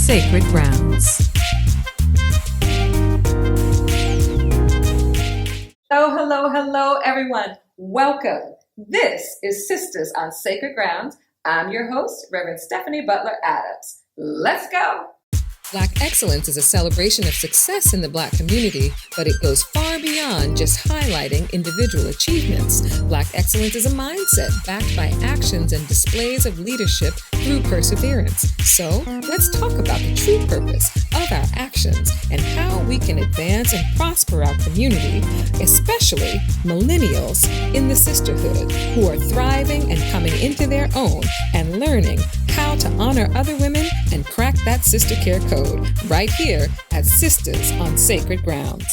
Sacred Grounds. Hello, everyone. Welcome. This is Sistahs on Sacred Grounds. I'm your host, Reverend Stephanie Butler Adams. Let's go. Black excellence is a celebration of success in the Black community, but it goes far beyond just highlighting individual achievements. Black excellence is a mindset backed by actions and displays of leadership through perseverance. So, let's talk about the true purpose of our actions and how we can advance and prosper our community, especially millennials in the sisterhood who are thriving and coming into their own and learning how to honor other women and crack that sister care code right here at Sistahs on Sacred Grounds.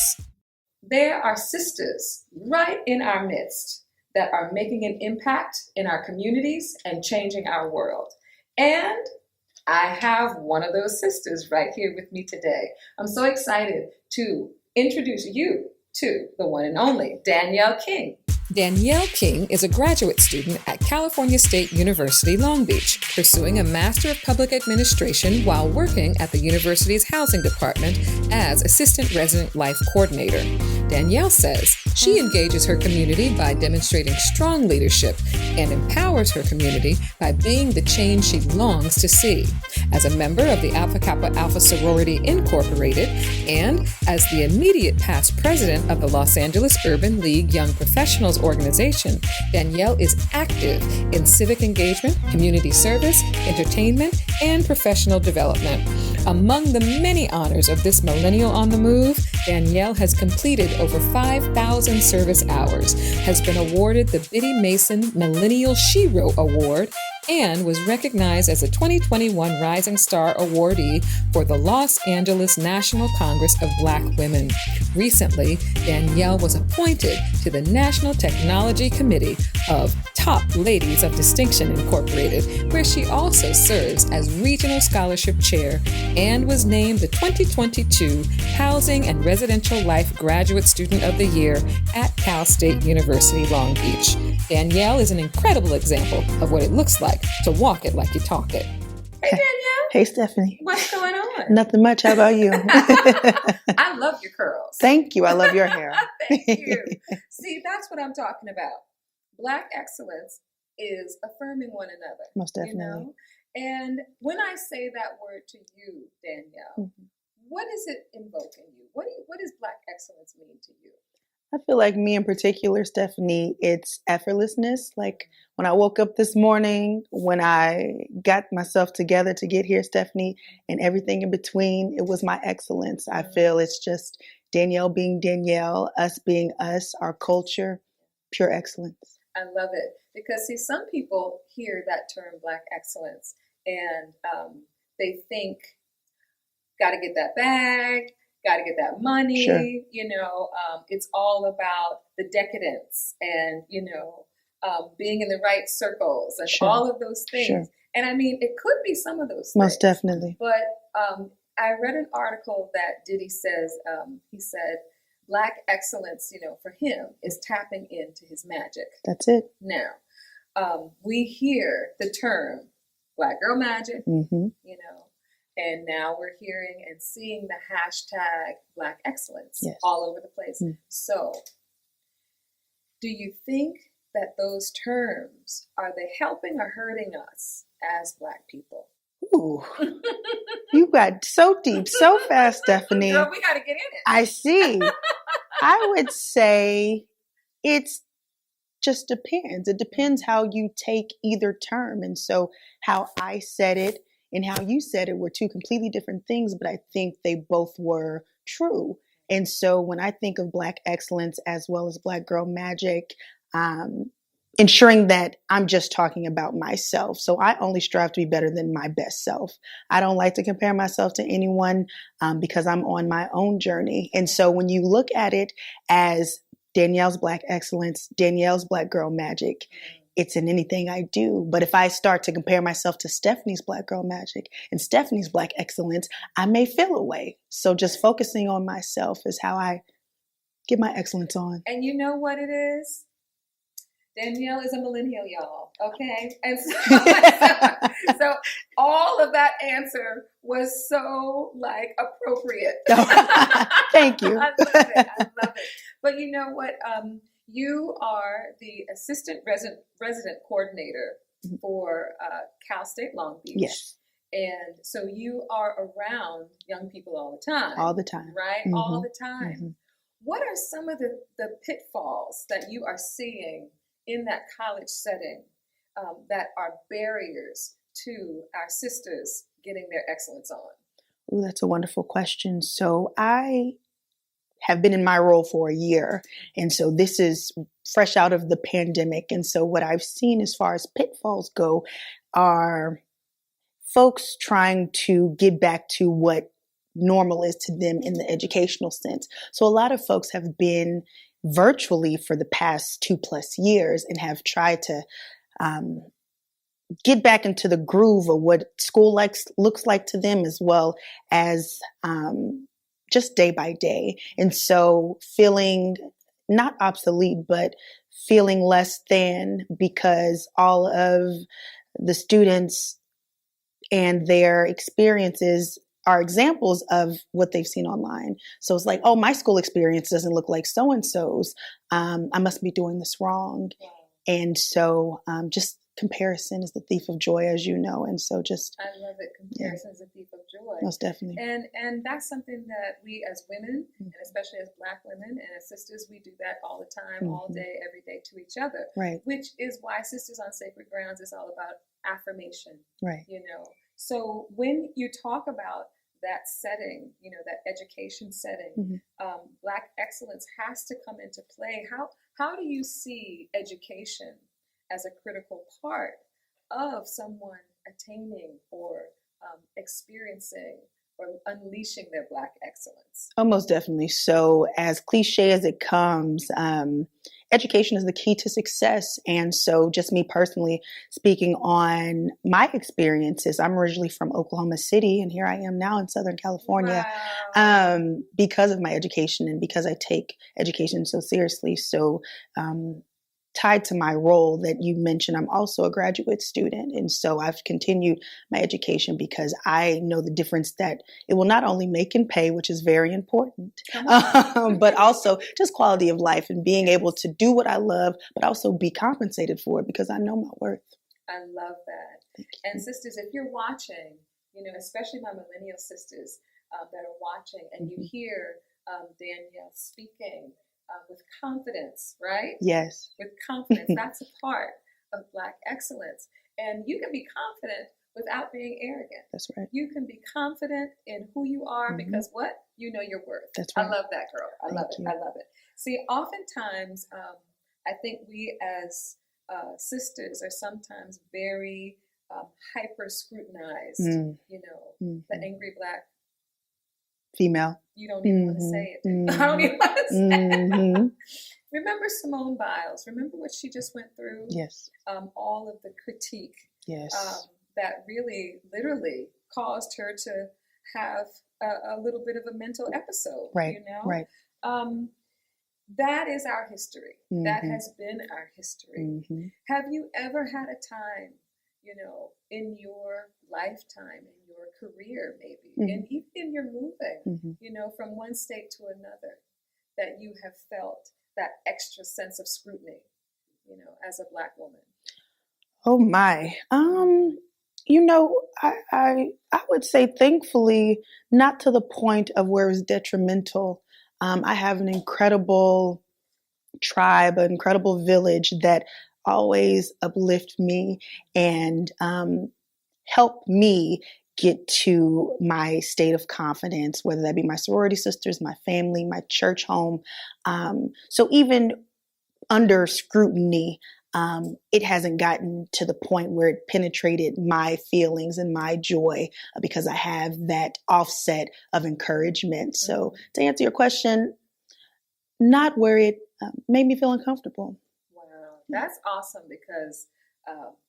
There are sisters right in our midst that are making an impact in our communities and changing our world. And I have one of those sisters right here with me today. I'm so excited to introduce you to the one and only Danielle King. Danielle King is a graduate student at California State University, Long Beach, pursuing a Master of Public Administration while working at the university's housing department as Assistant Resident Life Coordinator. Danielle says she engages her community by demonstrating strong leadership and empowers her community by being the change she longs to see. As a member of the Alpha Kappa Alpha Sorority Incorporated and as the immediate past president of the Los Angeles Urban League Young Professionals Organization, Danielle is active in civic engagement, community service, entertainment, and professional development. Among the many honors of this millennial on the move, Danielle has completed over 5,000 service hours, has been awarded the Biddy Mason Millennial Shero Award, and was recognized as a 2021 Rising Star awardee for the Los Angeles National Congress of Black Women. Recently, Danielle was appointed to the National Technology Committee of Top Ladies of Distinction Incorporated, where she also serves as Regional Scholarship Chair and was named the 2022 Housing and Residential Life Graduate Student of the Year at Cal State University, Long Beach. Danielle is an incredible example of what it looks like to walk it like you talk it. Hey, Danielle. Hey, Stephanie. What's going on? Nothing much. How about you? I love your curls. Thank you. I love your hair. Thank you. See, that's what I'm talking about. Black excellence is affirming one another. Most definitely. You know? And when I say that word to you, Danielle, what is it invoking you? What does Black excellence mean to you? I feel like me in particular, Stephanie, it's effortlessness. Like when I woke up this morning, when I got myself together to get here, Stephanie, and everything in between, it was my excellence. I feel it's just Danielle being Danielle, us being us, our culture, pure excellence. I love it because, see, some people hear that term Black excellence and they think, got to get that bag, got to get that money, Sure. It's all about the decadence and, being in the right circles and Sure. all of those things. Sure. And I mean, it could be some of those things. Most definitely. But I read an article that Diddy says, he said, Black excellence, for him is tapping into his magic. That's it. Now, we hear the term Black girl magic, and now we're hearing and seeing the hashtag Black excellence all over the place. So, do you think that those terms, are they helping or hurting us as Black people? Ooh, you got so deep, so fast, Stephanie. Girl, we got to get in it. I see. I would say it's just depends. It depends how you take either term. And so how I said it and how you said it were two completely different things, but I think they both were true. And so when I think of Black excellence as well as Black girl magic, ensuring that I'm just talking about myself. So I only strive to be better than my best self. I don't like to compare myself to anyone because I'm on my own journey. And so when you look at it as Danielle's Black excellence, Danielle's Black girl magic, it's in anything I do. But if I start to compare myself to Stephanie's Black girl magic and Stephanie's Black excellence, I may feel away. So just focusing on myself is how I get my excellence on. And you know what it is? Danielle is a millennial, y'all. Okay, and so all of that answer was so like appropriate. Thank you. I love it. I love it. But you know what? You are the assistant resident coordinator for Cal State Long Beach. Yes. And so you are around young people all the time. All the time. Right? Mm-hmm. All the time. What are some of the pitfalls that you are seeing in that college setting that are barriers to our sisters getting their excellence on? Oh, that's a wonderful question. So I have been in my role for a year. And so this is fresh out of the pandemic. And so what I've seen as far as pitfalls go are folks trying to get back to what normal is to them in the educational sense. So a lot of folks have been virtually for the past 2+ years and have tried to get back into the groove of what school looks like to them, as well as just day by day. And so feeling not obsolete, but feeling less than, because all of the students and their experiences are examples of what they've seen online. So it's like, oh, my school experience doesn't look like so-and-so's. I must be doing this wrong. And so just comparison is the thief of joy, as you know. And so just... I love it. Comparison is the thief of joy. Most definitely. And that's something that we as women, and especially as Black women and as sisters, we do that all the time, all day, every day to each other. Right. Which is why Sisters on Sacred Grounds is all about affirmation. Right. You know, so when you talk about that setting, you know, that education setting, Black excellence has to come into play. How do you see education as a critical part of someone attaining or experiencing or unleashing their Black excellence? Oh, most definitely. So as cliche as it comes, education is the key to success. And so just me personally speaking on my experiences, I'm originally from Oklahoma City, and here I am now in Southern California. Wow. Because of my education and because I take education so seriously. So tied to my role that you mentioned, I'm also a graduate student. And so I've continued my education because I know the difference that it will not only make and pay, which is very important, but also just quality of life and being able to do what I love, but also be compensated for it because I know my worth. I love that. And sisters, if you're watching, you know, especially my millennial sisters that are watching, and you hear Danielle speaking with confidence, right? Yes. With confidence. That's a part of Black excellence. And you can be confident without being arrogant. That's right. You can be confident in who you are because what? You know your worth. That's right. I love that, girl. I love it. Thank you. I love it. See, oftentimes, I think we as sisters are sometimes very hyper scrutinized. You know, the angry Black female. You don't even want to say it. I don't even want to say it. Remember Simone Biles? Remember what she just went through? Yes. All of the critique. Yes. That really, literally caused her to have a little bit of a mental episode. Right. You know? Right. That is our history. That has been our history. Have you ever had a time, you know, in your lifetime, in your career maybe, and even in your moving, you know, from one state to another, that you have felt that extra sense of scrutiny, you know, as a Black woman? Oh my. You know, I would say thankfully not to the point of where it's detrimental. I have an incredible tribe, an incredible village that always uplift me and help me get to my state of confidence, whether that be my sorority sisters, my family, my church home. So even under scrutiny, it hasn't gotten to the point where it penetrated my feelings and my joy because I have that offset of encouragement. So to answer your question, not where it made me feel uncomfortable. Wow, that's awesome because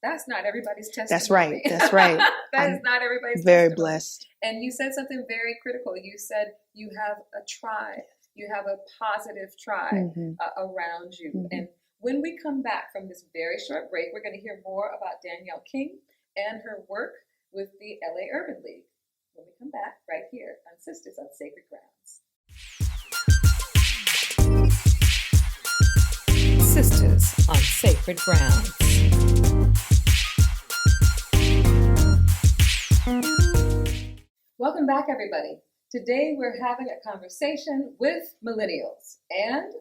that's not everybody's testimony. That's right. That's right. That is not everybody's very testimony. Blessed. And you said something very critical. You said you have a tribe. You have a positive tribe around you. And When we come back from this very short break, we're going to hear more about Danielle King and her work with the LA Urban League. When we come back, right here on Sistahs on Sacred Grounds. Sistahs on Sacred Grounds. Welcome back, everybody. Today we're having a conversation with millennials and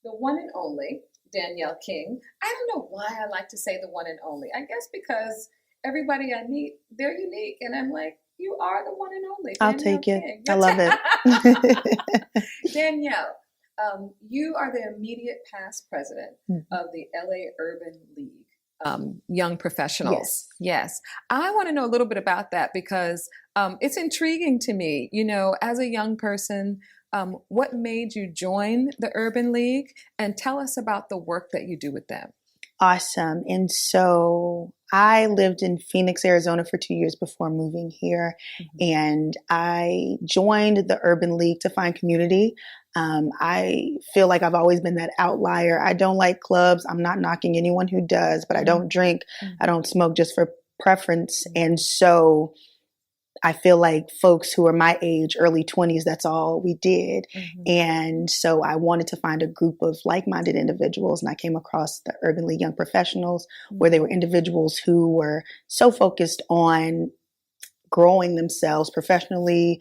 the one and only Danielle King. I don't know why I like to say the one and only. I guess because everybody I meet, they're unique. And I'm like, you are the one and only. I'll Danielle take it. King. I love it. Danielle, you are the immediate past president of the LA Urban League. Young professionals. Yes. I want to know a little bit about that because it's intriguing to me. You know, as a young person, what made you join the Urban League? And tell us about the work that you do with them. Awesome. And so I lived in Phoenix, Arizona for 2 years before moving here. And I joined the Urban League to find community. I feel like I've always been that outlier. I don't like clubs. I'm not knocking anyone who does, but I don't drink. I don't smoke just for preference. And so I feel like folks who are my age, early 20s, that's all we did. And so I wanted to find a group of like-minded individuals. And I came across the Urban League Young Professionals, where they were individuals who were so focused on growing themselves professionally,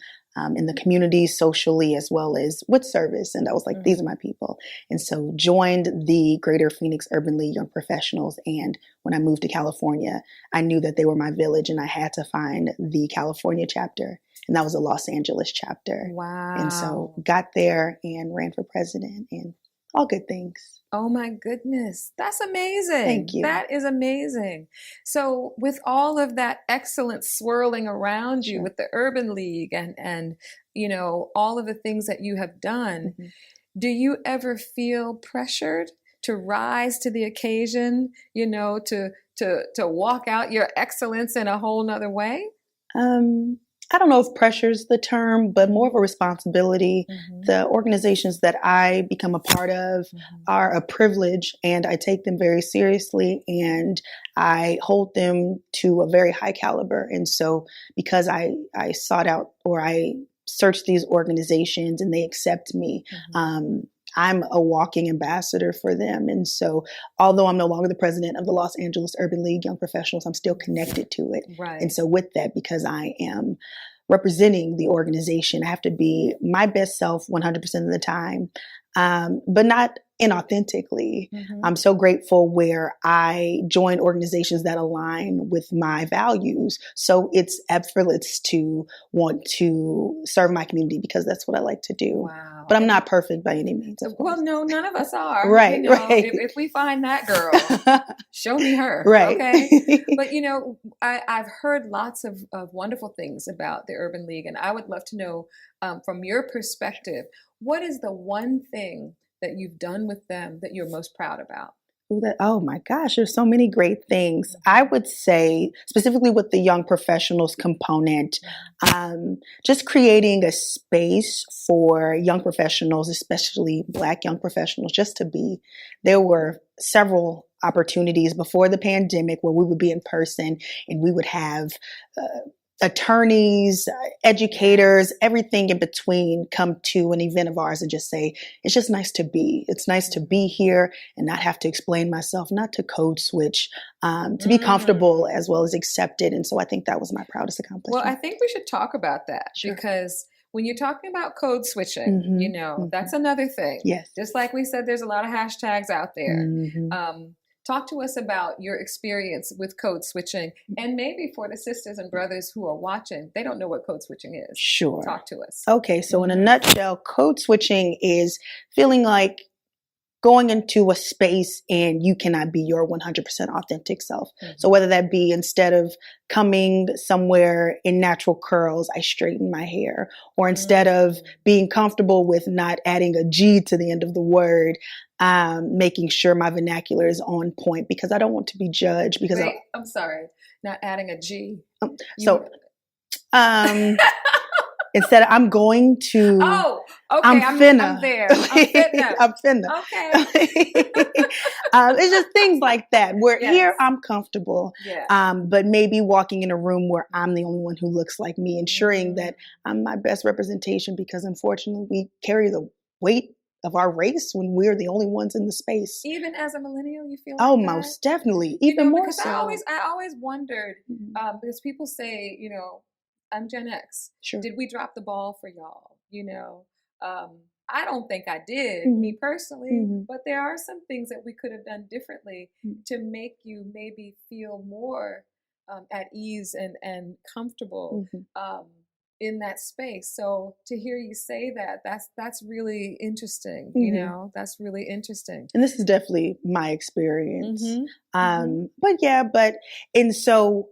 in the community, socially, as well as with service. And I was like, these are my people. And so joined the Greater Phoenix Urban League Young Professionals. And when I moved to California, I knew that they were my village and I had to find the California chapter. And that was a Los Angeles chapter. Wow. And so got there and ran for president and all good things. Oh my goodness. That's amazing. Thank you. That is amazing. So with all of that excellence swirling around you with the Urban League and you know, all of the things that you have done, do you ever feel pressured to rise to the occasion, you know, to walk out your excellence in a whole nother way? I don't know if pressure's the term, but more of a responsibility. The organizations that I become a part of are a privilege, and I take them very seriously, and I hold them to a very high caliber. And so because I sought out, or I searched these organizations and they accept me, I'm a walking ambassador for them. And so although I'm no longer the president of the Los Angeles Urban League Young Professionals, I'm still connected to it. Right. And so with that, because I am representing the organization, I have to be my best self 100% of the time, but not inauthentically. I'm so grateful where I join organizations that align with my values. So it's effortless to want to serve my community because that's what I like to do. Wow. But I'm not perfect by any means. Well, no, none of us are. Right, you know, right. If we find that girl, show me her. Right. Okay. But, you know, I've heard lots of wonderful things about the Urban League, and I would love to know from your perspective, what is the one thing that you've done with them that you're most proud about? Oh my gosh, there's so many great things. I would say specifically with the young professionals component, just creating a space for young professionals, especially Black young professionals, just to be. There were several opportunities before the pandemic where we would be in person and we would have attorneys, educators, everything in between come to an event of ours and just say, it's just nice to be. It's nice to be here and not have to explain myself, not to code switch, to be comfortable as well as accepted. And so I think that was my proudest accomplishment. Well, I think we should talk about that because when you're talking about code switching, you know, that's another thing. Yes. Just like we said, there's a lot of hashtags out there. Talk to us about your experience with code switching, and maybe for the sisters and brothers who are watching, they don't know what code switching is. Sure. Talk to us. Okay, so in a nutshell, code switching is feeling like going into a space and you cannot be your 100% authentic self. So whether that be instead of coming somewhere in natural curls, I straighten my hair, or instead of being comfortable with not adding a G to the end of the word, making sure my vernacular is on point because I don't want to be judged. Because Wait, I'm sorry, not adding a G. Instead of I'm going to. Oh, okay. I'm finna. I'm there. I'm finna. I'm finna. Okay. It's just things like that. Where Yes. here I'm comfortable. Yeah. But maybe walking in a room where I'm the only one who looks like me, ensuring that I'm my best representation, because unfortunately we carry the weight of our race when we're the only ones in the space. Even as a millennial, you feel like that? Most definitely. Even more because so. I always wondered, because people say, I'm Gen X. Sure. Did we drop the ball for y'all? I don't think I did, me personally, but there are some things that we could have done differently to make you maybe feel more at ease and comfortable in that space. So to hear you say that, that's really interesting. That's really interesting. And this is definitely my experience. And so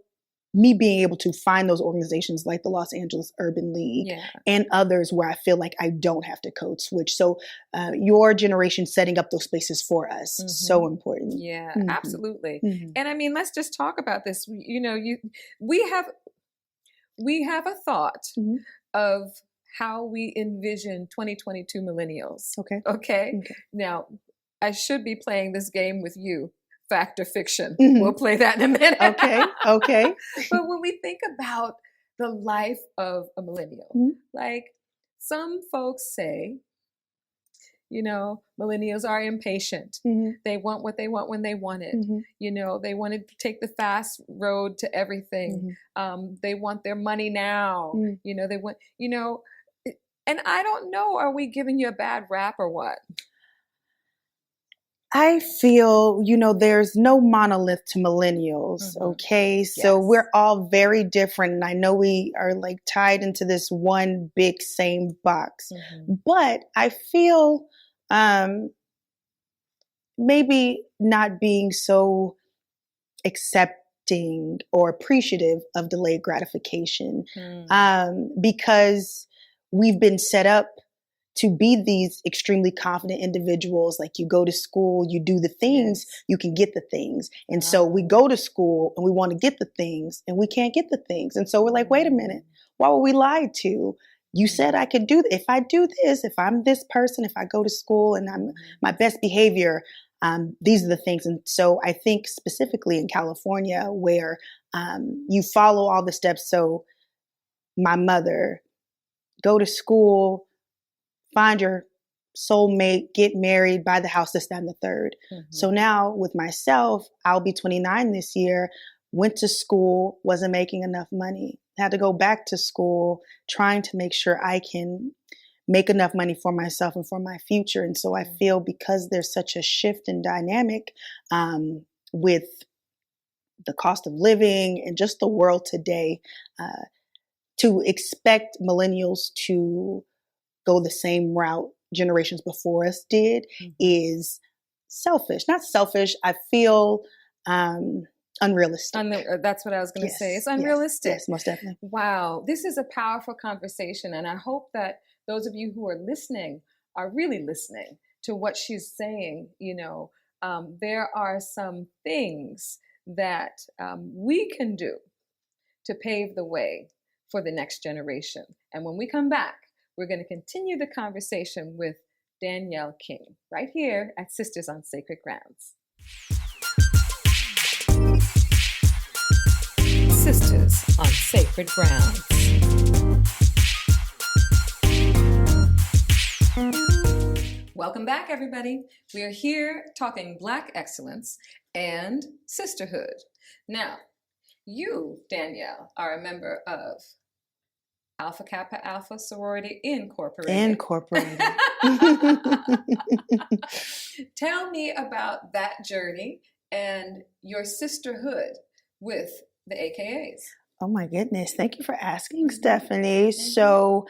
me being able to find those organizations like the Los Angeles Urban League and others where I feel like I don't have to code switch. So your generation setting up those spaces for us, so important. Yeah, absolutely. And I mean, let's just talk about this. We have a thought of how we envision 2022 millennials. Okay. Now, I should be playing this game with you. Fact or fiction. We'll play that in a minute. Okay. But when we think about the life of a millennial, like some folks say, millennials are impatient. They want what they want when they want it. They want to take the fast road to everything. They want their money now. They want, and I don't know, are we giving you a bad rap or what? I feel, there's no monolith to millennials, okay? So we're all very different. And I know we are like tied into this one big same box. But I feel maybe not being so accepting or appreciative of delayed gratification because we've been set up to be these extremely confident individuals. Like you go to school, you do the things, you can get the things. And so we go to school and we want to get the things and we can't get the things. And so we're like, wait a minute, what were we lied to? You said I could do if I do this, if I'm this person, if I go to school and I'm my best behavior, these are the things. And so I think specifically in California where you follow all the steps. So my mother, go to school, find your soulmate, get married, buy the house, this, that, and the third. So now with myself, I'll be 29 this year, went to school, wasn't making enough money, had to go back to school, trying to make sure I can make enough money for myself and for my future. And so I feel because there's such a shift in dynamic with the cost of living and just the world today, to expect millennials to go the same route generations before us did is selfish. Not selfish. I feel unrealistic. That's what I was going to say. It's unrealistic. Yes, most definitely. Wow. This is a powerful conversation. And I hope that those of you who are listening are really listening to what she's saying. There are some things that we can do to pave the way for the next generation. And when we come back, we're going to continue the conversation with Danielle King right here at Sistahs on Sacred Grounds. Sistahs on Sacred Grounds. Welcome back, everybody. We are here talking Black excellence and sisterhood. Now, you, Danielle, are a member of Alpha Kappa Alpha Sorority Incorporated. Tell me about that journey and your sisterhood with the AKAs. Oh my goodness. Thank you for asking, Stephanie. So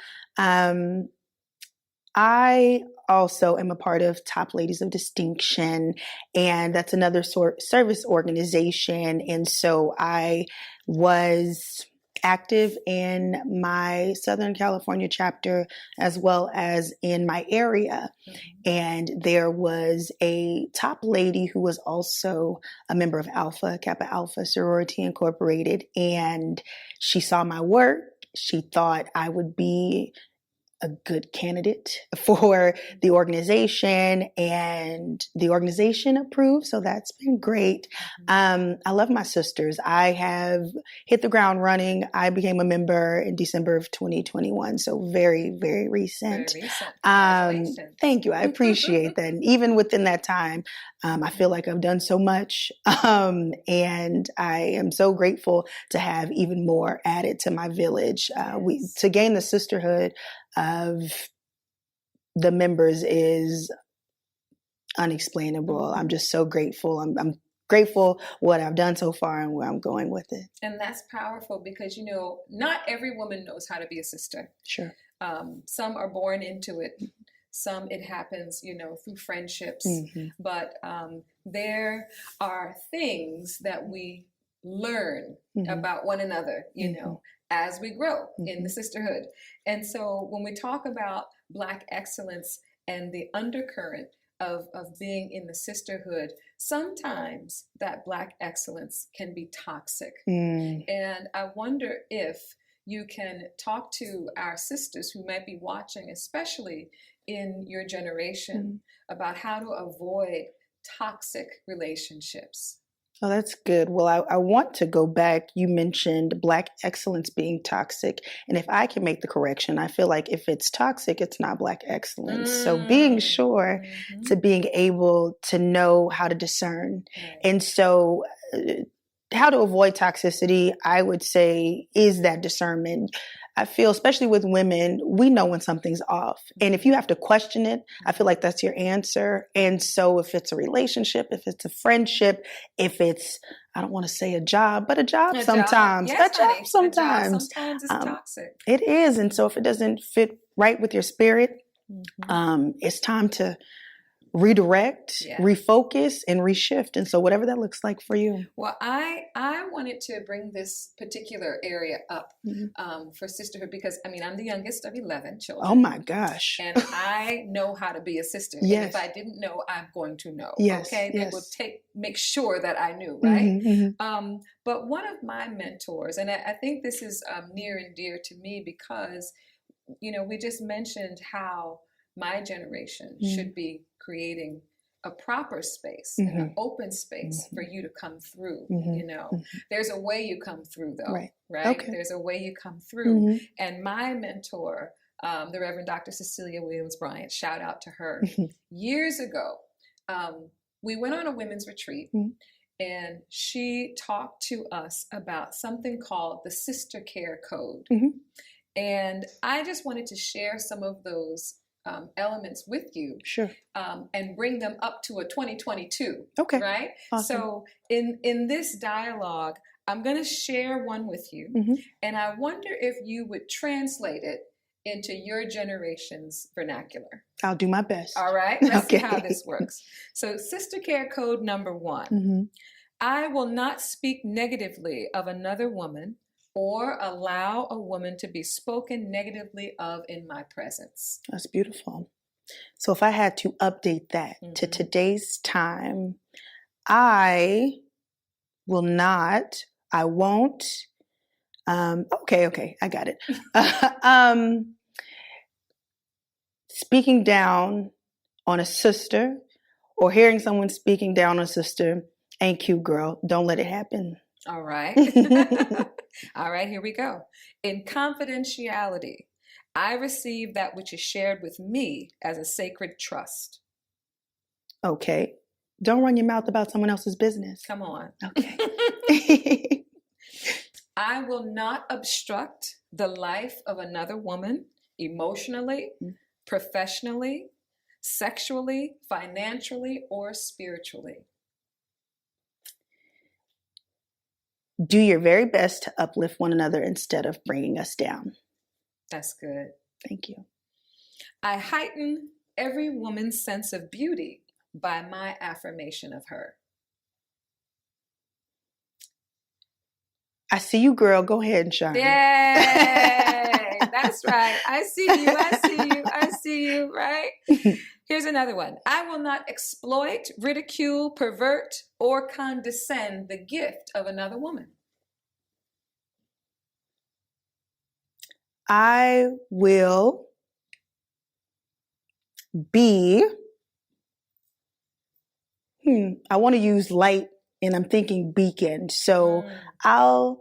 I also am a part of Top Ladies of Distinction, and that's another service organization. And so I was active in my Southern California chapter as well as in my area. And there was a top lady who was also a member of Alpha Kappa Alpha Sorority Incorporated. And she saw my work. she thought I would be a good candidate for the organization, and the organization approved. So that's been great. I love my sisters. I have hit the ground running. I became a member in December of 2021. So very, very recent. Very recent. Congratulations. Thank you. I appreciate that. And even within that time, I feel like I've done so much. And I am so grateful to have even more added to my village. To gain the sisterhood of the members is unexplainable. I'm just so grateful. I'm grateful what I've done so far and where I'm going with it. And that's powerful because, you know, not every woman knows how to be a sister. Sure. Some are born into it. Some it happens, you know, through friendships. But there are things that we learn about one another, you know, as we grow in the sisterhood. And so when we talk about Black excellence and the undercurrent of being in the sisterhood, sometimes that Black excellence can be toxic. And I wonder if you can talk to our sisters who might be watching, especially in your generation, about how to avoid toxic relationships. Oh, that's good. Well, I want to go back. You mentioned Black excellence being toxic. And if I can make the correction, I feel like if it's toxic, it's not Black excellence. So being sure to being able to know how to discern. And so how to avoid toxicity, I would say, is that discernment. I feel, especially with women, we know when something's off. And if you have to question it, I feel like that's your answer. And so if it's a relationship, if it's a friendship, if it's, I don't want to say a job, but a job sometimes. Yes, a job sometimes. Sometimes it's toxic. It is. And so if it doesn't fit right with your spirit, it's time to redirect, refocus, and reshift. And so whatever that looks like for you. Well, I wanted to bring this particular area up for sisterhood because, I mean, I'm the youngest of 11 children. Oh my gosh. And I know how to be a sister. Yes. And if I didn't know, I'm going to know. Yes. Okay. Yes. It would make sure that I knew, right? But one of my mentors, and I think this is near and dear to me because, you know, we just mentioned how my generation should be creating a proper space, an open space for you to come through. You know, there's a way you come through, though, right? Okay. There's a way you come through. And my mentor, the Reverend Dr. Cecilia Williams Bryant, shout out to her. Years ago, we went on a women's retreat, and she talked to us about something called the Sister Care Code. And I just wanted to share some of those elements with you, and bring them up to a 2022. Okay, right? Awesome. So in this dialogue, I'm going to share one with you, and I wonder if you would translate it into your generation's vernacular. I'll do my best. All right, let's see how this works. So, Sister Care Code number 1: I will not speak negatively of another woman or allow a woman to be spoken negatively of in my presence. That's beautiful. So if I had to update that to today's time, I will not, I won't, okay, I got it. Speaking down on a sister or hearing someone speaking down on a sister ain't cute, girl. Don't let it happen. All right. All right, here we go. In confidentiality, I receive that which is shared with me as a sacred trust. Okay. Don't run your mouth about someone else's business. Come on. Okay. I will not obstruct the life of another woman emotionally, professionally, sexually, financially, or spiritually. Do your very best to uplift one another instead of bringing us down. That's good. Thank you. I heighten every woman's sense of beauty by my affirmation of her. I see you, girl. Go ahead and shine. Yay! That's right. I see you, right? Here's another one. I will not exploit, ridicule, pervert, or condescend the gift of another woman. I will be, I want to use light, and I'm thinking beacon. So I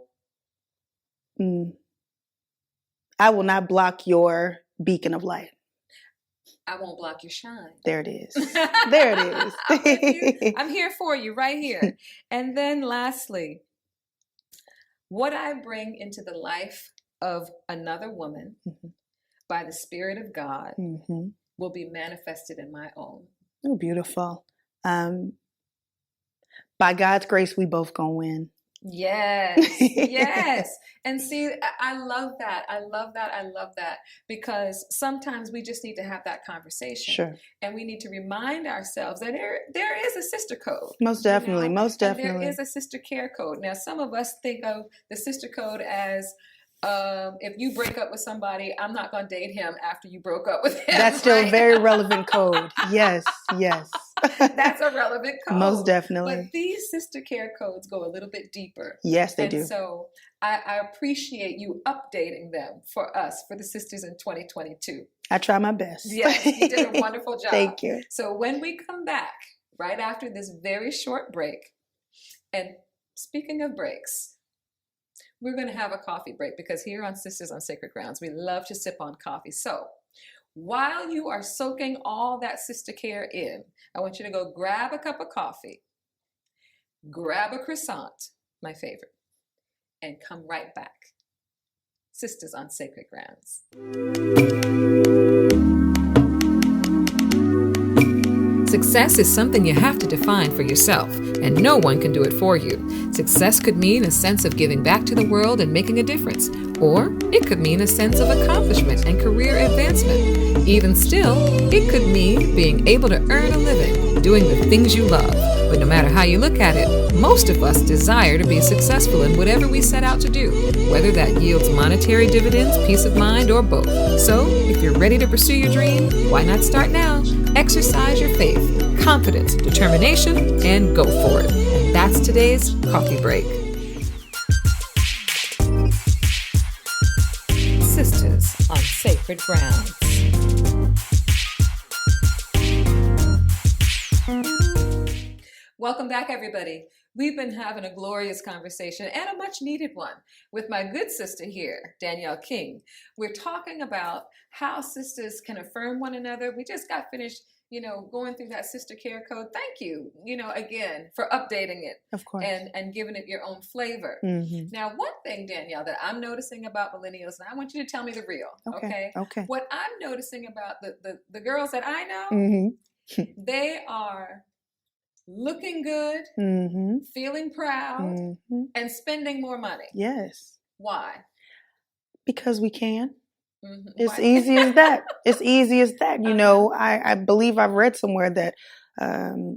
will not block your beacon of light. I won't block your shine. There it is. There it is. I'm here for you right here. And then lastly, what I bring into the life of another woman by the Spirit of God will be manifested in my own. Oh, beautiful. By God's grace, we both gonna win. Yes, yes. And see, I love that. I love that. I love that. Because sometimes we just need to have that conversation. Sure. And we need to remind ourselves that there is a sister code. Most definitely. Most definitely. And there is a sister care code. Now, some of us think of the sister code as if you break up with somebody, I'm not going to date him after you broke up with him. That's still a very relevant code. Yes, yes. That's a relevant code. Most definitely. But these sister care codes go a little bit deeper. Yes, they do. So I appreciate you updating them for us, for the sisters in 2022. I try my best. Yes, you did a wonderful job. Thank you. So when we come back, right after this very short break, and speaking of breaks, we're going to have a coffee break because here on Sisters on Sacred Grounds, we love to sip on coffee. So while you are soaking all that sister care in, I want you to go grab a cup of coffee, grab a croissant, my favorite, and come right back. Sisters on Sacred Grounds. Success is something you have to define for yourself, and no one can do it for you. Success could mean a sense of giving back to the world and making a difference, or it could mean a sense of accomplishment and career advancement. Even still, it could mean being able to earn a living, doing the things you love. But no matter how you look at it, most of us desire to be successful in whatever we set out to do, whether that yields monetary dividends, peace of mind, or both. So, if you're ready to pursue your dream, why not start now? Exercise your faith, confidence, determination, and go for it. And that's today's coffee break. Sisters on Sacred Grounds. Welcome back, everybody. We've been having a glorious conversation and a much needed one with my good sister here, Danielle King. We're talking about how sisters can affirm one another. We just got finished, going through that sister care code. Thank you, again, for updating it. Of course. And giving it your own flavor. Now, one thing, Danielle, that I'm noticing about millennials, and I want you to tell me the real, okay? What I'm noticing about the girls that I know, they are looking good, feeling proud, and spending more money. Yes. Why? Because we can. It's easy as that. It's easy as that. I believe I've read somewhere that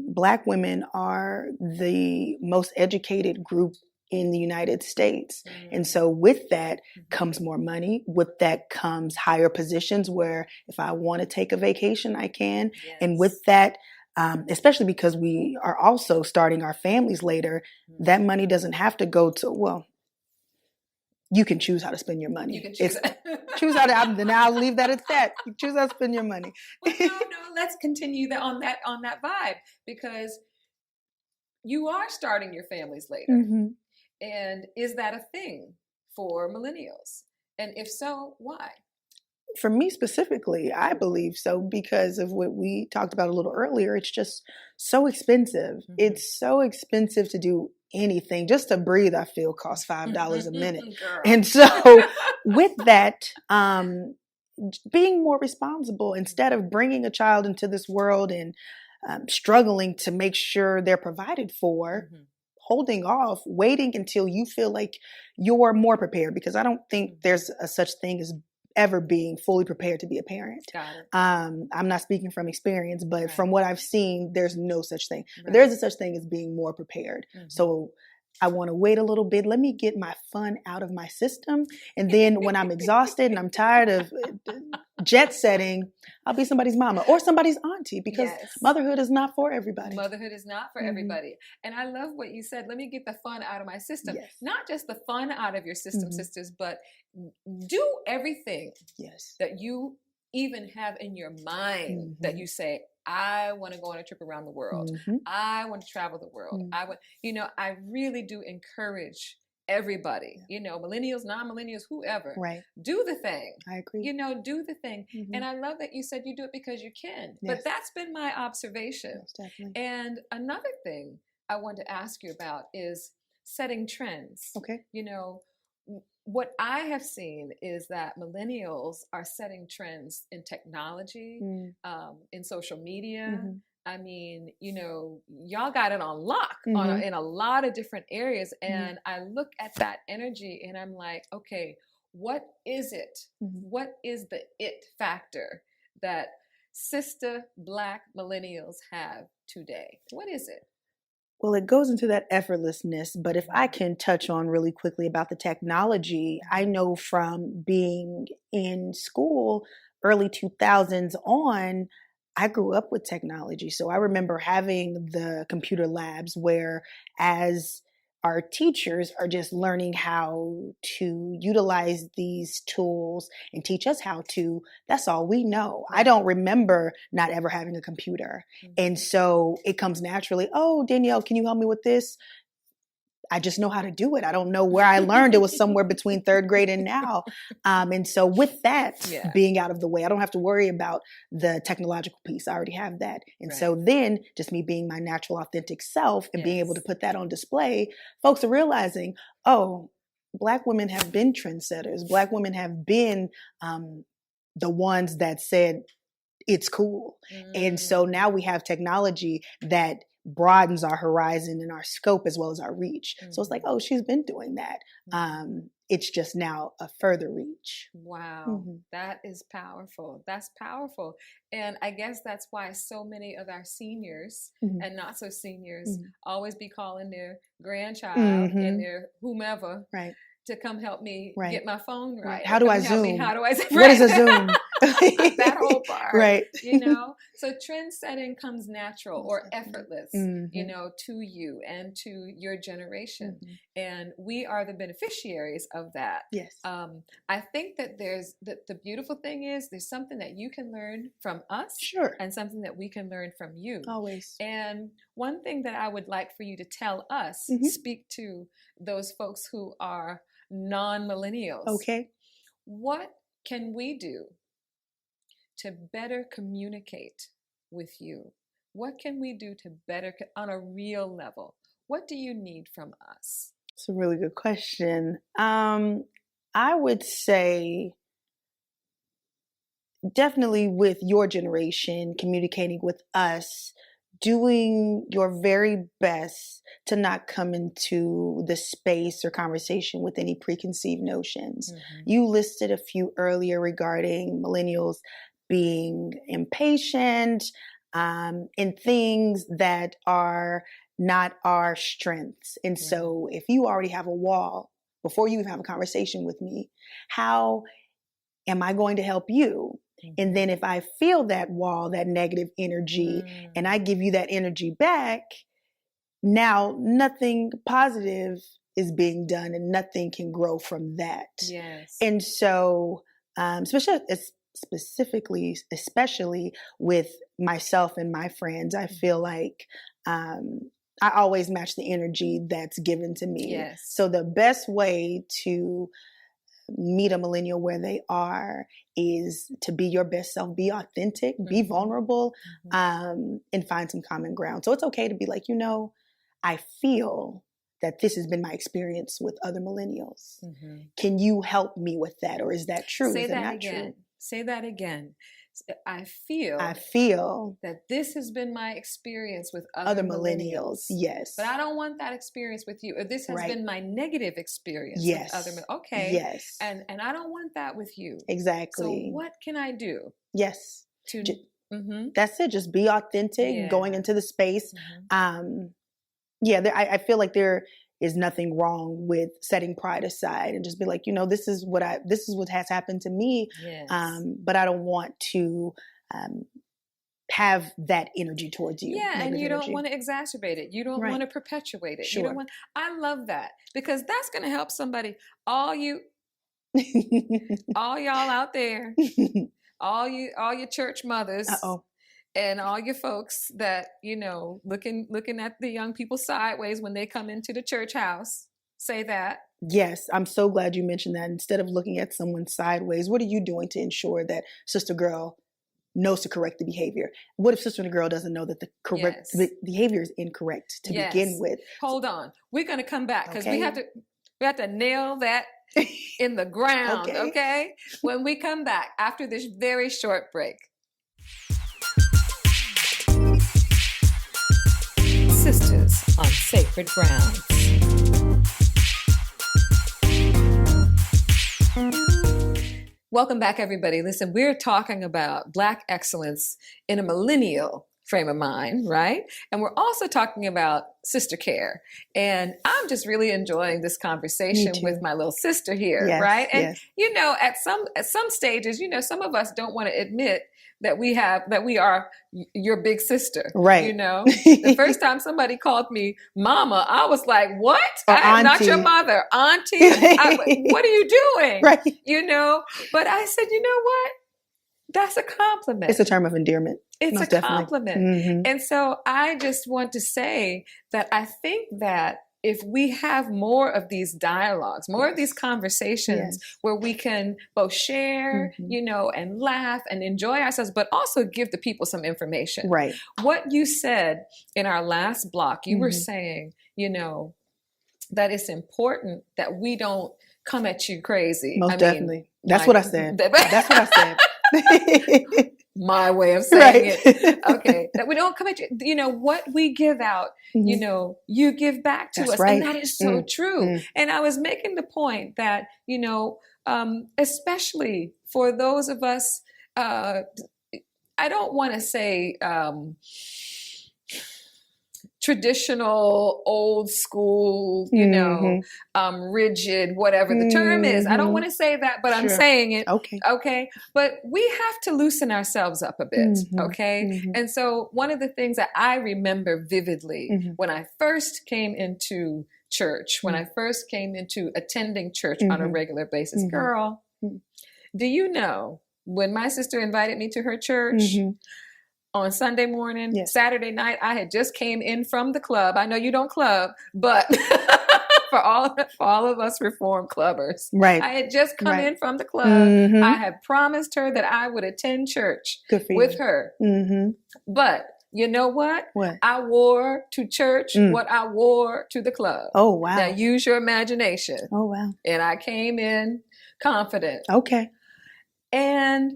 Black women are the most educated group in the United States. And so with that comes more money. With that comes higher positions where if I want to take a vacation, I can. Yes. And with that, especially because we are also starting our families later, that money doesn't have to go to, you can choose how to spend your money. You can choose choose how to, then I'll leave that at that. You choose how to spend your money. Well, no, let's continue on that vibe, because you are starting your families later. And is that a thing for millennials? And if so, why? For me specifically, I believe so because of what we talked about a little earlier. It's just so expensive. It's so expensive to do anything. Just to breathe, I feel, costs $5 a minute. And so with that, being more responsible, instead of bringing a child into this world and struggling to make sure they're provided for, holding off, waiting until you feel like you're more prepared, because I don't think there's a such thing as ever being fully prepared to be a parent. Got it. I'm not speaking from experience, but from what I've seen, there's no such thing. But there is a such thing as being more prepared. So I want to wait a little bit. Let me get my fun out of my system. And then when I'm exhausted and I'm tired of jet setting, I'll be somebody's mama or somebody's auntie, because motherhood is not for everybody. Motherhood is not for everybody. And I love what you said. Let me get the fun out of my system. Not just the fun out of your system, sisters, but do everything that you even have in your mind that you say, I want to go on a trip around the world. I want to travel the world. I really do encourage everybody, millennials, non-millennials, whoever, do the thing. I agree. Do the thing. And I love that you said you do it because you can, but that's been my observation. Definitely. And another thing I want to ask you about is setting trends. Okay. What I have seen is that millennials are setting trends in technology, in social media. I mean, y'all got it on lock in a lot of different areas. And I look at that energy and I'm like, okay, what is it? What is the it factor that sister Black millennials have today? What is it? Well, it goes into that effortlessness, but if I can touch on really quickly about the technology, I know from being in school, early 2000s on, I grew up with technology. So I remember having the computer labs where, as our teachers are just learning how to utilize these tools and teach us how to, that's all we know. I don't remember not ever having a computer. And so it comes naturally, oh, Danielle, can you help me with this? I just know how to do it. I don't know where I learned. It was somewhere between third grade and now. And so with that being out of the way, I don't have to worry about the technological piece. I already have that. And so then just me being my natural, authentic self and being able to put that on display, folks are realizing, oh, Black women have been trendsetters. Black women have been the ones that said it's cool. And so now we have technology that broadens our horizon and our scope as well as our reach. So it's like, oh, she's been doing that. It's just now a further reach. Wow. That is powerful. That's powerful. And I guess that's why so many of our seniors and not so seniors always be calling their grandchild and their whomever to come help me get my phone right. How do I Zoom? How do I Zoom? What is a Zoom? That whole part. Right. So trend setting comes natural or effortless, to you and to your generation. And we are the beneficiaries of that. Yes. I think that the beautiful thing is there's something that you can learn from us. Sure. And something that we can learn from you. Always. And one thing that I would like for you to tell us, speak to those folks who are non-millennials. Okay. What can we do to better communicate with you? What can we do to better, on a real level? What do you need from us? It's a really good question. I would say definitely with your generation, communicating with us, doing your very best to not come into the space or conversation with any preconceived notions. You listed a few earlier regarding millennials being impatient in things that are not our strengths. And so if you already have a wall before you even have a conversation with me, how am I going to help you? And then if I feel that wall, that negative energy, and I give you that energy back, now nothing positive is being done and nothing can grow from that. Yes. And so, especially with myself and my friends, I feel like I always match the energy that's given to me. Yes. So the best way to meet a millennial where they are is to be your best self, be authentic, be vulnerable, and find some common ground. So it's okay to be like, I feel that this has been my experience with other millennials. Can you help me with that? Or is that true? Say is that not again. True? Say that again. I feel that this has been my experience with other millennials. Yes. But I don't want that experience with you. Or this has been my negative experience with other millennials. Okay. Yes. And I don't want that with you. Exactly. So what can I do? Yes. That's it. Just be authentic, going into the space. I feel like there is nothing wrong with setting pride aside and just be like, this is what has happened to me. Yes. But I don't want to have that energy towards you. Yeah, and you don't want to exacerbate it. You don't want to perpetuate it. Sure. You don't want. I love that, because that's going to help somebody. All y'all out there, all your church mothers, and all your folks that looking at the young people sideways when they come into the church house. Say that. Yes, I'm so glad you mentioned that. Instead of looking at someone sideways, what are you doing to ensure that sister girl knows to correct the behavior? What if sister girl doesn't know that the behavior is incorrect to begin with? Hold on. We're going to come back, because we have to nail that in the ground, okay? When we come back after this very short break. Sisters on Sacred Grounds. Welcome back, everybody. Listen, we're talking about Black excellence in a millennial frame of mind, right? And we're also talking about sister care. And I'm just really enjoying this conversation with my little sister here, right? And at some stages, some of us don't want to admit that we are your big sister, right? The first time somebody called me mama, I was like, "What? I'm not your mother, auntie. What are you doing?" Right? But I said, you know what? That's a compliment. It's a term of endearment. It's Most a definitely. compliment. Mm-hmm. And so I just want to say that I think that if we have more of these dialogues, more of these conversations where we can both share, and laugh and enjoy ourselves, but also give the people some information. Right. What you said in our last block, you were saying, that it's important that we don't come at you crazy. Most definitely. That's what I said. That's what I said. My way of saying it. Okay. That we don't come at you. What we give out, you give back to us. Right. And that is so true. And I was making the point that, especially for those of us, I don't want to say traditional, old school, rigid, whatever the term is. I don't want to say that, but I'm saying it. Okay. But we have to loosen ourselves up a bit. Okay. And so one of the things that I remember vividly when I first came into church, when I first came into attending church on a regular basis, girl, do you know when my sister invited me to her church, on Sunday morning, Saturday night, I had just came in from the club. I know you don't club, but for all of us Reformed clubbers, right? I had just come in from the club. I had promised her that I would attend church with her. But you know what? I wore to church what I wore to the club. Oh, wow. Now use your imagination. Oh, wow. And I came in confident. Okay. And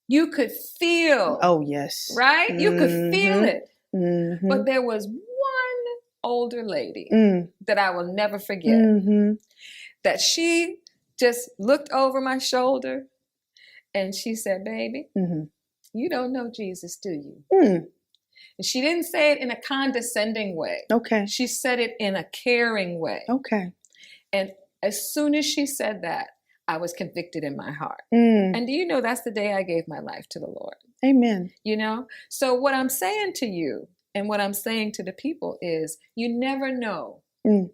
you could feel. Oh, yes. Right? You could feel it. But there was one older lady that I will never forget. That she just looked over my shoulder and she said, "Baby, you don't know Jesus, do you?" And she didn't say it in a condescending way. Okay. She said it in a caring way. Okay. And as soon as she said that, I was convicted in my heart. And do you know that's the day I gave my life to the Lord? Amen. So what I'm saying to you and what I'm saying to the people is you never know. You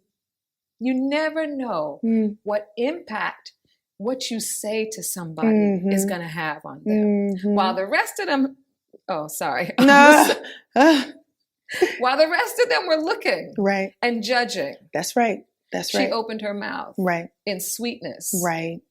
never know what impact what you say to somebody is going to have on them. While the rest of them, while the rest of them were looking and judging. That's right. She opened her mouth in sweetness. Right.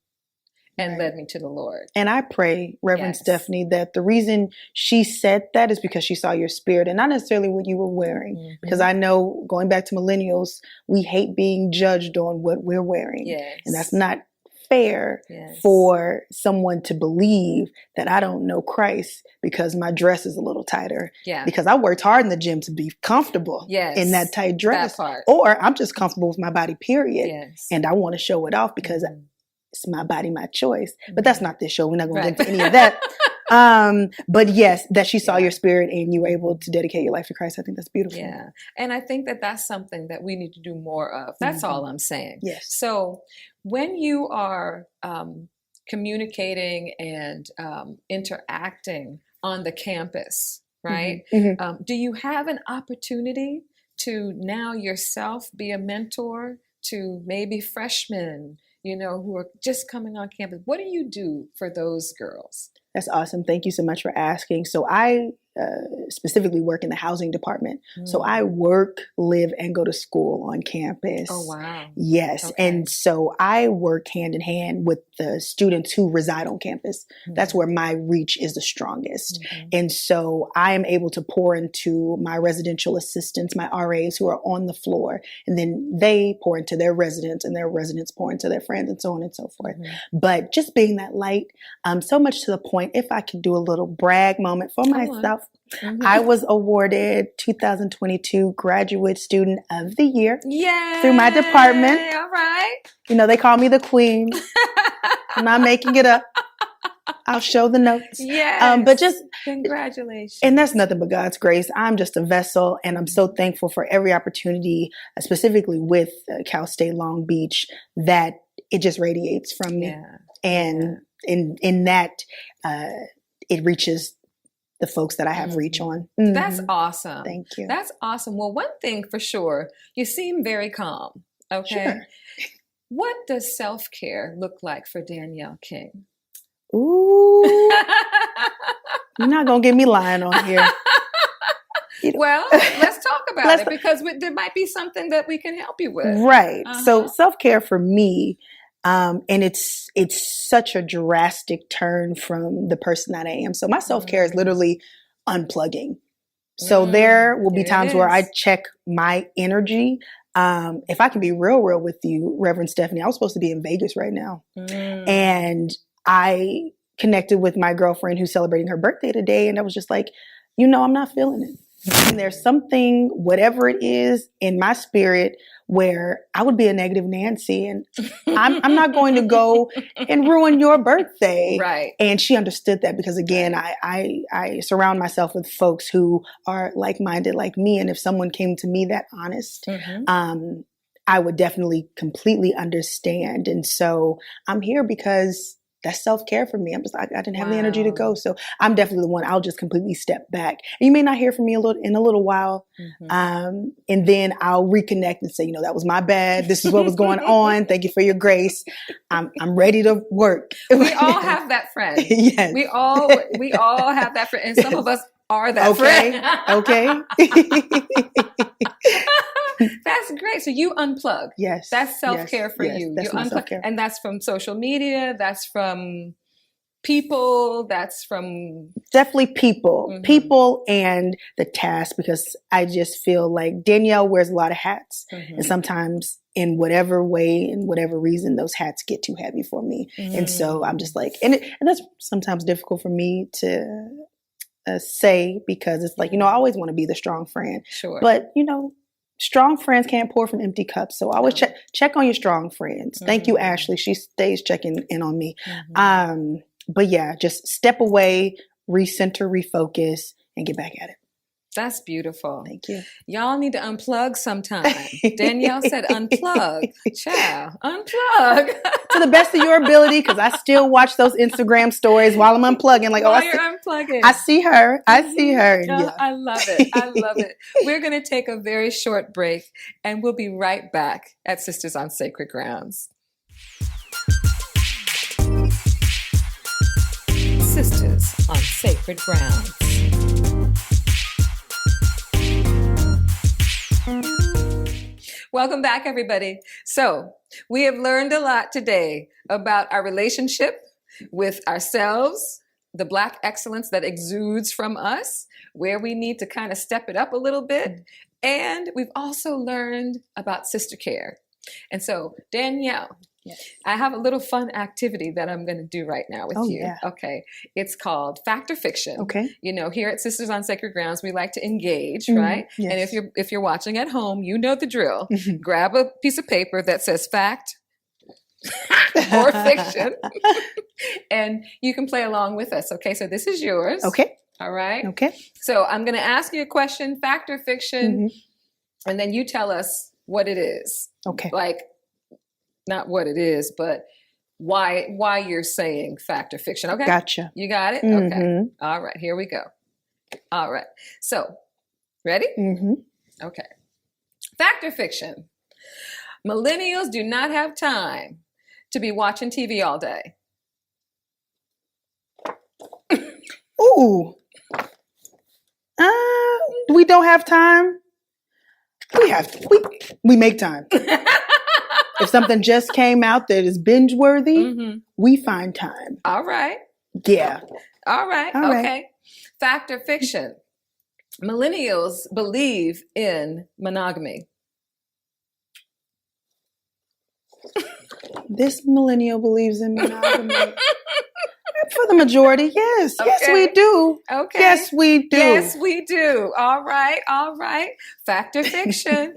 And led me to the Lord. And I pray, Reverend Stephanie, that the reason she said that is because she saw your spirit and not necessarily what you were wearing. Because I know, going back to millennials, we hate being judged on what we're wearing. And that's not fair for someone to believe that I don't know Christ because my dress is a little tighter. Because I worked hard in the gym to be comfortable in that tight dress. Or I'm just comfortable with my body, period. And I want to show it off because it's my body, my choice. But that's not this show. We're not going to get into any of that. But yes, that she saw your spirit and you were able to dedicate your life to Christ. I think that's beautiful. Yeah. And I think that that's something that we need to do more of. That's all I'm saying. Yes. So when you are communicating and interacting on the campus, right? Do you have an opportunity to now yourself be a mentor to maybe freshmen, who are just coming on campus? What do you do for those girls? That's awesome. Thank you so much for asking. So I specifically work in the housing department. So I work, live, and go to school on campus. Oh, wow. Yes. Okay. And so I work hand in hand with the students who reside on campus. That's where my reach is the strongest. And so I am able to pour into my residential assistants, my RAs who are on the floor, and then they pour into their residents and their residents pour into their friends and so on and so forth. But just being that light, so much to the point, if I could do a little brag moment for myself, I was awarded 2022 Graduate Student of the Year through my department. All right. They call me the queen. I'm not making it up. I'll show the notes. Yes. But just congratulations. And that's nothing but God's grace. I'm just a vessel, and I'm so thankful for every opportunity, specifically with Cal State Long Beach, that it just radiates from me. And in that, it reaches the folks that I have reach on. That's awesome. Thank you. That's awesome. Well, one thing for sure, you seem very calm. Okay. Sure. What does self-care look like for Danielle King? Ooh. You're not going to get me lying on here. Well, let's talk about it, because there might be something that we can help you with. Right. So self-care for me, and it's such a drastic turn from the person that I am. So my self-care is literally unplugging. So there will be times where I check my energy. If I can be real with you, Reverend Stephanie, I was supposed to be in Vegas right now. And I connected with my girlfriend who's celebrating her birthday today. And I was just like, I'm not feeling it. And there's something, whatever it is, in my spirit where I would be a negative Nancy, and I'm not going to go and ruin your birthday. Right. And she understood that, because again, I surround myself with folks who are like-minded like me. And if someone came to me that honest, I would definitely completely understand. And so I'm here because that's self-care for me. I'm just, I didn't have the energy to go. So I'm definitely the one, I'll just completely step back. And you may not hear from me in a little while. And then I'll reconnect and say, that was my bad. This is what was going on. Thank you for your grace. I'm ready to work. We all have that friend. Yes. We all have that friend. And some of us are that friend. Okay. That's great. So you unplug. Yes. That's self-care for you. That's you unplug. Self-care. And that's from social media. That's from people. That's from... Definitely people. People and the task, because I just feel like Danielle wears a lot of hats. And sometimes in whatever way, in whatever reason, those hats get too heavy for me. And so I'm just like, and that's sometimes difficult for me to say, because it's like, I always want to be the strong friend. Sure. But, strong friends can't pour from empty cups. So always check on your strong friends. Thank you, Ashley. She stays checking in on me. But yeah, just step away, recenter, refocus, and get back at it. That's beautiful. Thank you. Y'all need to unplug sometime. Danielle said unplug. Child, unplug. To the best of your ability, because I still watch those Instagram stories while I'm unplugging. Like, you're unplugging. I see her. I see her. Yeah. I love it. I love it. We're going to take a very short break, and we'll be right back at Sisters on Sacred Grounds. Sisters on Sacred Grounds. Welcome back, everybody. So we have learned a lot today about our relationship with ourselves, the Black excellence that exudes from us, where we need to kind of step it up a little bit. And we've also learned about sister care. And so, Danielle, I have a little fun activity that I'm going to do right now with you. Yeah. Okay. It's called Fact or Fiction. Okay. Here at Sisters on Sacred Grounds, we like to engage, right? Yes. And if you're watching at home, you know the drill. Grab a piece of paper that says fact or fiction. And you can play along with us. Okay, so this is yours. Okay. All right. Okay. So I'm going to ask you a question, fact or fiction, and then you tell us what it is. Okay. Like, not what it is, but why you're saying fact or fiction. Okay. Gotcha. You got it? Okay. All right, here we go. All right. So, ready? Okay. Fact or fiction? Millennials do not have time to be watching TV all day. Ooh. We don't have time. We make time. If something just came out that is binge worthy, we find time. All right. Yeah. All right. Okay. Fact or fiction? Millennials believe in monogamy. This millennial believes in monogamy. For the majority, yes. Okay. Yes, we do. Okay. Yes, we do. Yes, we do. All right. All right. Fact or fiction?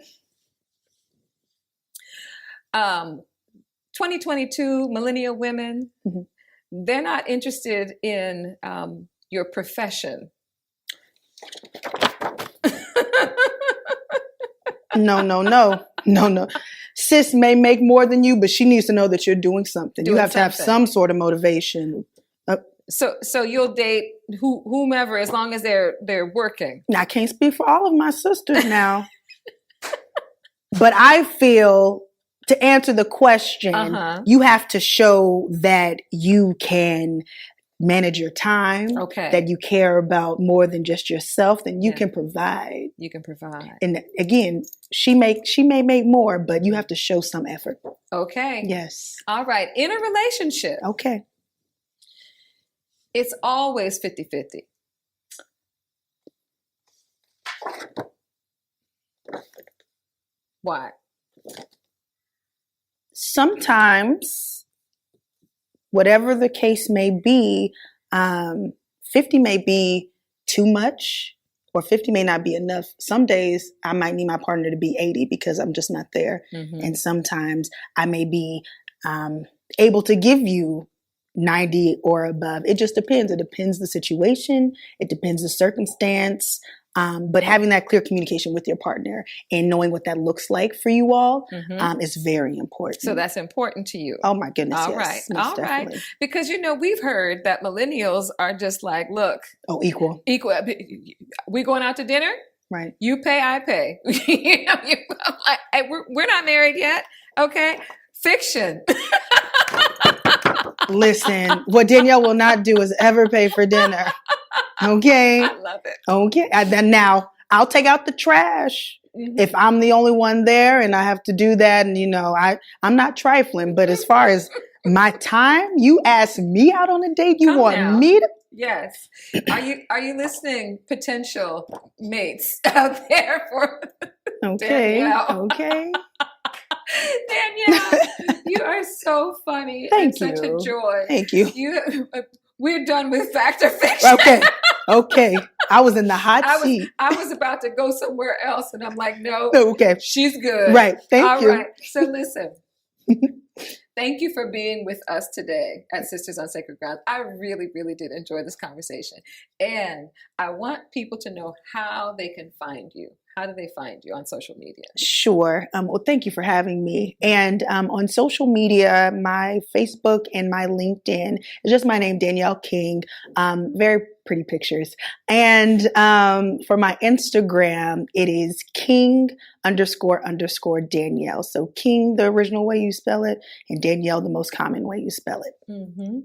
2022 millennial women, they're not interested in your profession. No. Sis may make more than you, but she needs to know that you're doing something. You have to have some sort of motivation. So you'll date whomever as long as they're working. Now, I can't speak for all of my sisters now, but I feel to answer the question, you have to show that you can manage your time, that you care about more than just yourself, then you can provide. You can provide. And again, she may make more, but you have to show some effort. Okay. Yes. All right. In a relationship. Okay. It's always 50-50. Why? Sometimes, whatever the case may be, 50 may be too much or 50 may not be enough. Some days I might need my partner to be 80 because I'm just not there. And sometimes I may be able to give you 90 or above. It just depends. It depends the situation. It depends the circumstance. But having that clear communication with your partner and knowing what that looks like for you all is very important. So that's important to you. Oh my goodness. All yes, right. All definitely. right. Because, we've heard that millennials are just like, look. Oh, equal. We going out to dinner? Right. You pay, I pay. I'm like, hey, we're not married yet. Okay. Fiction. Listen, what Danielle will not do is ever pay for dinner. Okay. I love it. Okay. Then now I'll take out the trash if I'm the only one there and I have to do that. And, I'm not trifling, but as far as my time, you ask me out on a date, you want me to. Yes. Are you listening, potential mates out there for Danielle? Okay. Danielle, you are so funny. Thank you. Such a joy. Thank you. We're done with fact or fiction. Okay. I was in the hot seat. I was about to go somewhere else, and I'm like, no. Okay. She's good. Right. Thank you. All right. So listen. Thank you for being with us today at Sisters on Sacred Ground. I really, really did enjoy this conversation. And I want people to know how they can find you. How do they find you on social media? Sure. Well, thank you for having me. And on social media, my Facebook and my LinkedIn is just my name, Danielle King. Very pretty pictures. And for my Instagram, it is King__Danielle. So King, the original way you spell it, and Danielle, the most common way you spell it.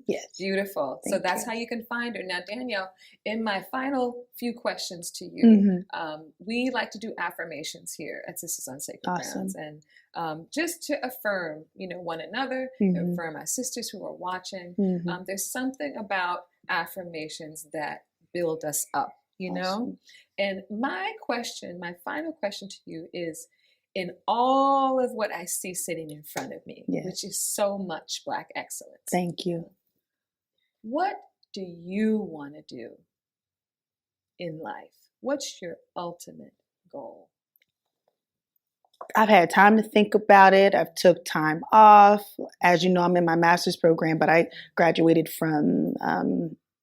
Yes. Beautiful. So that's how you can find her. Now, Danielle, in my final few questions to you, we like to do affirmations here at Sisters on Sacred Grounds. And just to affirm, one another, affirm our sisters who are watching. There's something about affirmations that build us up, know? And my final question to you is, in all of what I see sitting in front of me, which is so much Black excellence. Thank you. What do you want to do in life? What's your ultimate goal? I've had time to think about it. I've took time off. As you know, I'm in my master's program, but I graduated from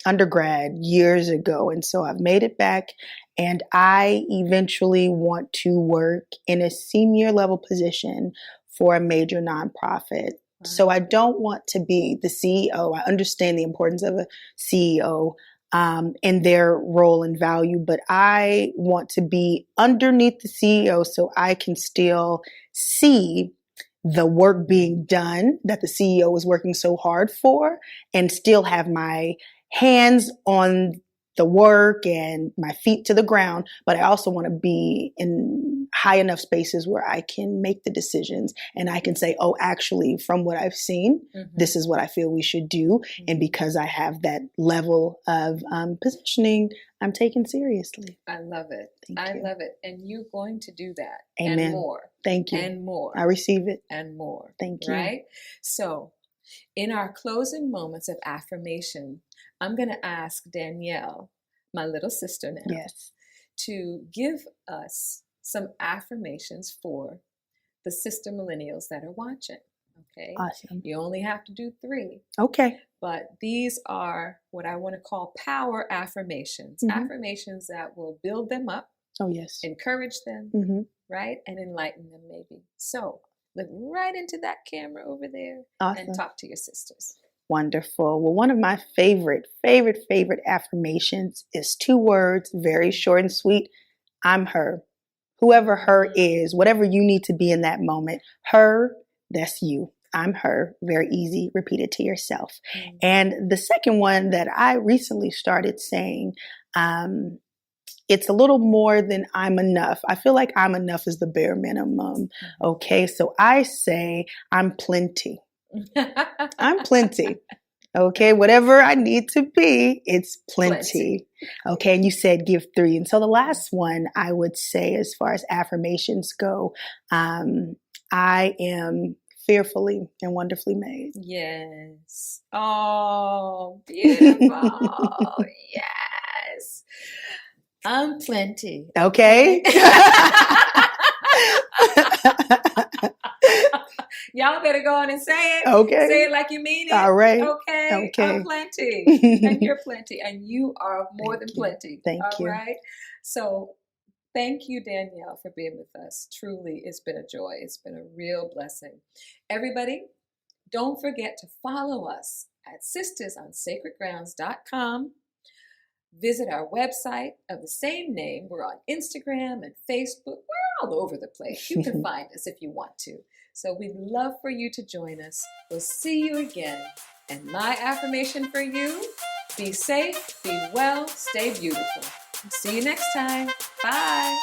undergrad years ago. And so I've made it back, and I eventually want to work in a senior level position for a major nonprofit. So I don't want to be the CEO. I understand the importance of a CEO and their role and value, but I want to be underneath the CEO so I can still see the work being done that the CEO is working so hard for, and still have my hands on the work and my feet to the ground. But I also want to be in high enough spaces where I can make the decisions and I can say, oh, actually, from what I've seen, this is what I feel we should do. And because I have that level of positioning, I'm taken seriously. I love it. Thank you. Love it. And you're going to do that. Amen. And more. Thank you. And more. I receive it. And more. Thank you. Right? So, in our closing moments of affirmation, I'm going to ask Danielle, my little sister now, yes, to give us some affirmations for the sister millennials that are watching. Okay. Awesome. You only have to do 3. Okay. But these are what I want to call power affirmations, affirmations that will build them up. Oh, yes. Encourage them, right? And enlighten them maybe. So look right into that camera over there and talk to your sisters. Wonderful. Well, one of my favorite affirmations is 2 words, very short and sweet. I'm her. Whoever her is, whatever you need to be in that moment, her, that's you. I'm her. Very easy. Repeat it to yourself. And the second one that I recently started saying, it's a little more than I'm enough. I feel like I'm enough is the bare minimum. Okay. So I say I'm plenty. I'm plenty. Okay. Whatever I need to be, it's plenty. Okay. And you said give 3. And so the last one I would say, as far as affirmations go, I am fearfully and wonderfully made. Yes. Oh, beautiful. Yes. I'm plenty. Okay. Y'all better go on and say it. Okay. Say it like you mean it. All right. Okay. I'm plenty. And you're plenty. And you are more than plenty. Thank you. All right. So thank you, Danielle, for being with us. Truly, it's been a joy. It's been a real blessing. Everybody, don't forget to follow us at sistersonsacredgrounds.com. Visit our website of the same name. We're on Instagram and Facebook. We're all over the place. You can find us if you want to. So we'd love for you to join us. We'll see you again. And my affirmation for you, be safe, be well, stay beautiful. See you next time. Bye.